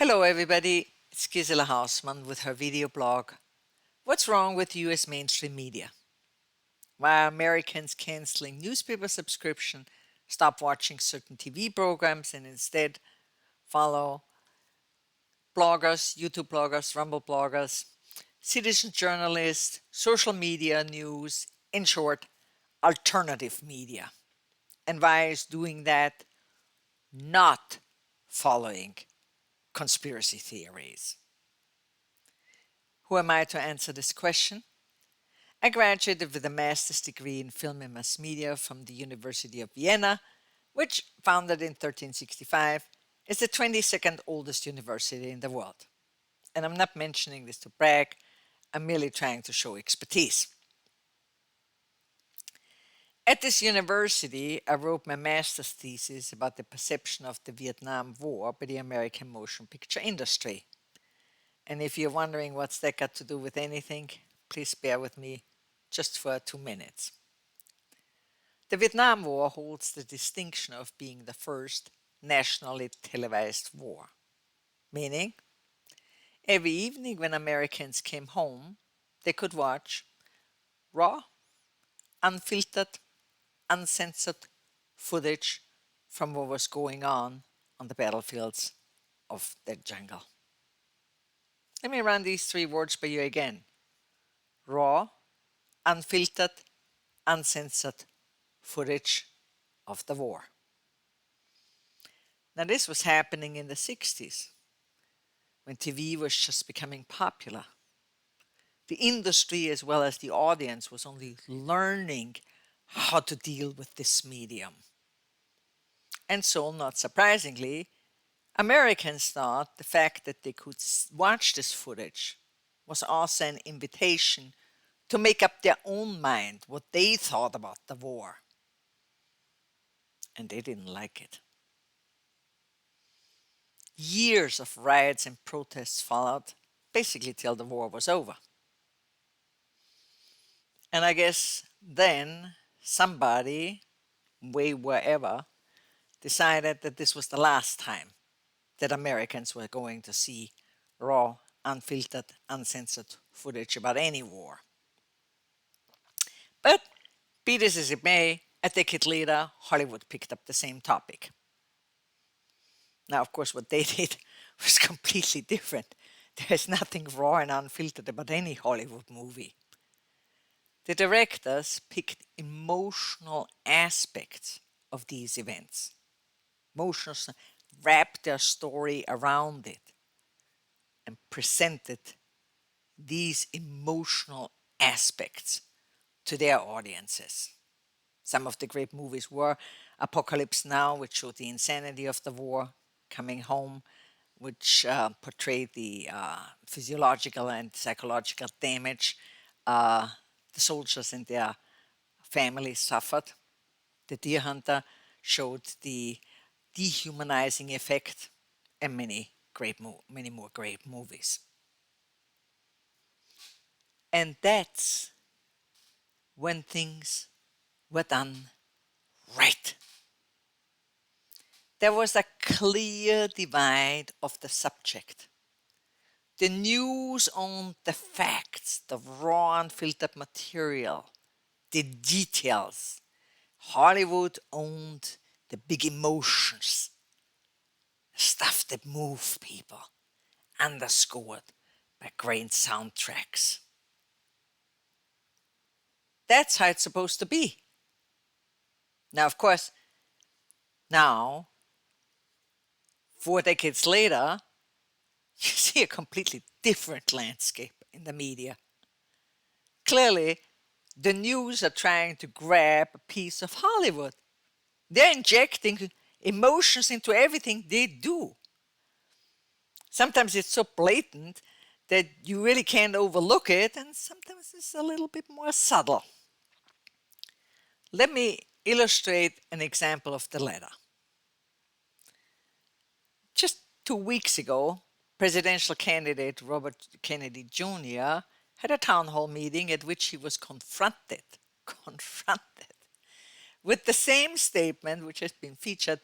Hello everybody, it's Gisela Hausmann with her video blog, What's Wrong with US Mainstream Media? Why are Americans canceling newspaper subscription, stop watching certain TV programs and instead follow bloggers, YouTube bloggers, Rumble bloggers, citizen journalists, social media news, in short, alternative media. And why is doing that not following conspiracy theories? Who am I to answer this question? I graduated with a master's degree in film and mass media from the University of Vienna, which, founded in 1365, is the 22nd oldest university in the world. And I'm not mentioning this to brag, I'm merely trying to show expertise. At this university, I wrote my master's thesis about the perception of the Vietnam War by the American motion picture industry. And if you're wondering what's that got to do with anything, please bear with me just for 2 minutes. The Vietnam War holds the distinction of being the first nationally televised war, meaning every evening when Americans came home, they could watch raw, unfiltered, uncensored footage from what was going on the battlefields of the jungle. Let me run these 3 words by you again. Raw, unfiltered, uncensored footage of the war. Now this was happening in the 60s, when TV was just becoming popular. The industry as well as the audience was only learning how to deal with this medium. And so, not surprisingly, Americans thought the fact that they could watch this footage was also an invitation to make up their own mind what they thought about the war. And they didn't like it. Years of riots and protests followed, basically till the war was over. And I guess then somebody, way wherever, decided that this was the last time that Americans were going to see raw, unfiltered, uncensored footage about any war. But be this as it may, a decade later, Hollywood picked up the same topic. Now, of course, what they did was completely different. There's nothing raw and unfiltered about any Hollywood movie. The directors picked emotional aspects of these events. Emotional, wrapped their story around it and presented these emotional aspects to their audiences. Some of the great movies were Apocalypse Now, which showed the insanity of the war, Coming Home, which portrayed the physiological and psychological damage the soldiers and their families suffered. The Deer Hunter showed the dehumanizing effect, and many more great movies. And that's when things were done right. There was a clear divide of the subject. The news owned the facts, the raw, unfiltered material, the details. Hollywood owned the big emotions, stuff that moved people, underscored by great soundtracks. That's how it's supposed to be. Now, of course, now, 4 decades later, you see a completely different landscape in the media. Clearly, the news are trying to grab a piece of Hollywood. They're injecting emotions into everything they do. Sometimes it's so blatant that you really can't overlook it, and sometimes it's a little bit more subtle. Let me illustrate an example of the latter. Just 2 weeks ago, presidential candidate Robert Kennedy Jr. had a town hall meeting at which he was confronted with the same statement which has been featured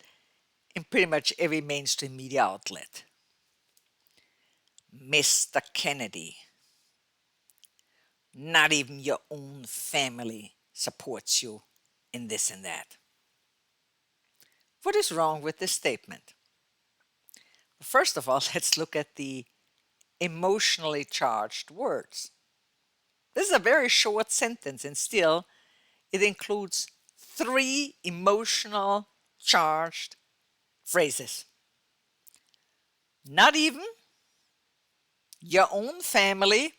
in pretty much every mainstream media outlet. Mr. Kennedy, not even your own family supports you in this and that. What is wrong with this statement? First of all, let's look at the emotionally charged words. This is a very short sentence, and still it includes 3 emotional charged phrases. Not even your own family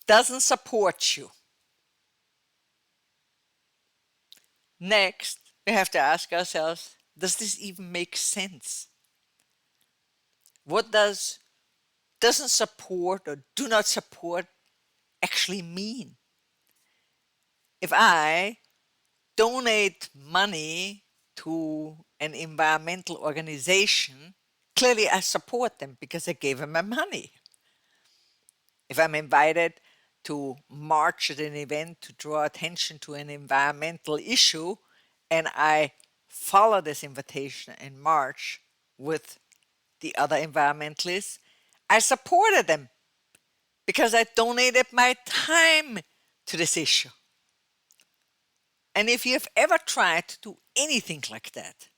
doesn't support you. Next, we have to ask ourselves, does this even make sense? What doesn't support or do not support actually mean? If I donate money to an environmental organization, clearly I support them because I gave them my money. If I'm invited to march at an event to draw attention to an environmental issue and I follow this invitation and march with the other environmentalists, I supported them because I donated my time to this issue. And if you've ever tried to do anything like that,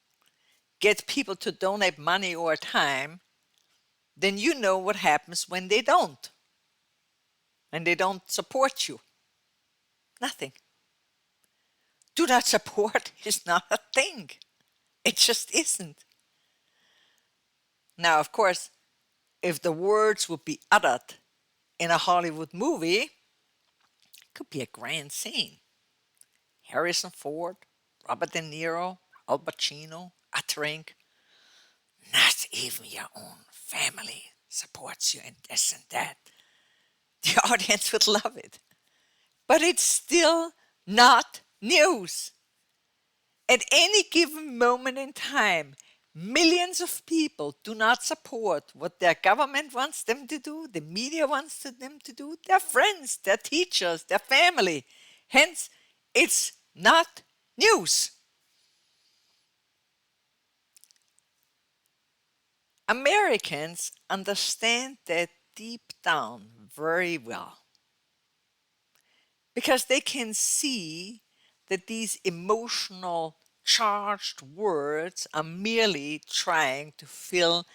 get people to donate money or time, then you know what happens when they don't. When they don't support you. Nothing. Do not support is not a thing. It just isn't. Now, of course, if the words would be uttered in a Hollywood movie, it could be a grand scene. Harrison Ford, Robert De Niro, Al Pacino uttering, not even your own family supports you in this and that. The audience would love it. But it's still not news. At any given moment in time, millions of people do not support what their government wants them to do, the media wants them to do, their friends, their teachers, their family. Hence, it's not news. Americans understand that deep down very well because they can see that these emotional charged words are merely trying to fill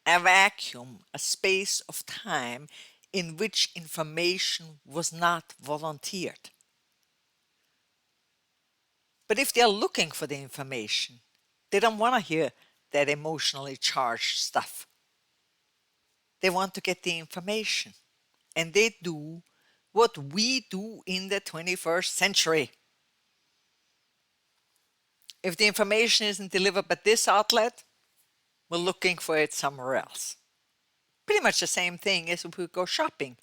a vacuum, a space of time in which information was not volunteered. But if they're looking for the information, they don't want to hear that emotionally charged stuff. They want to get the information. And they do what we do in the 21st century. If the information isn't delivered by this outlet, we're looking for it somewhere else. Pretty much the same thing as if we go shopping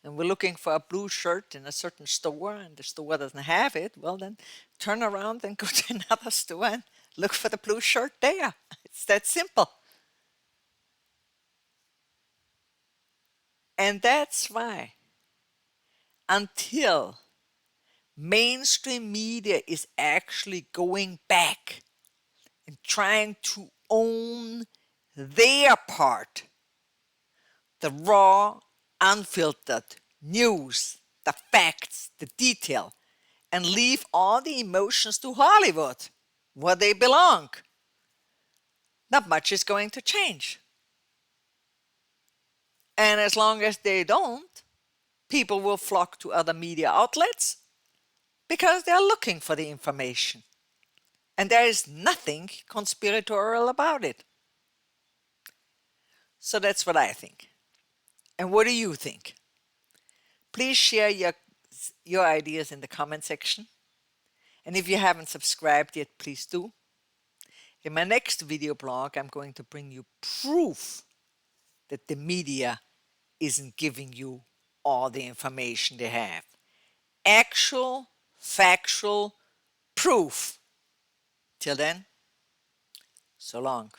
and we're looking for a blue shirt in a certain store and the store doesn't have it, well then turn around and go to another store and look for the blue shirt there. It's that simple. And that's why until mainstream media is actually going back and trying to own their part, the raw, unfiltered news, the facts, the detail, and leave all the emotions to Hollywood, where they belong, not much is going to change. And as long as they don't, people will flock to other media outlets because they're looking for the information. And there is nothing conspiratorial about it. So that's what I think. And what do you think? Please share your ideas in the comment section. And if you haven't subscribed yet, please do. In my next video blog, I'm going to bring you proof that the media isn't giving you all the information they have. Actual, factual proof. Till then, so long.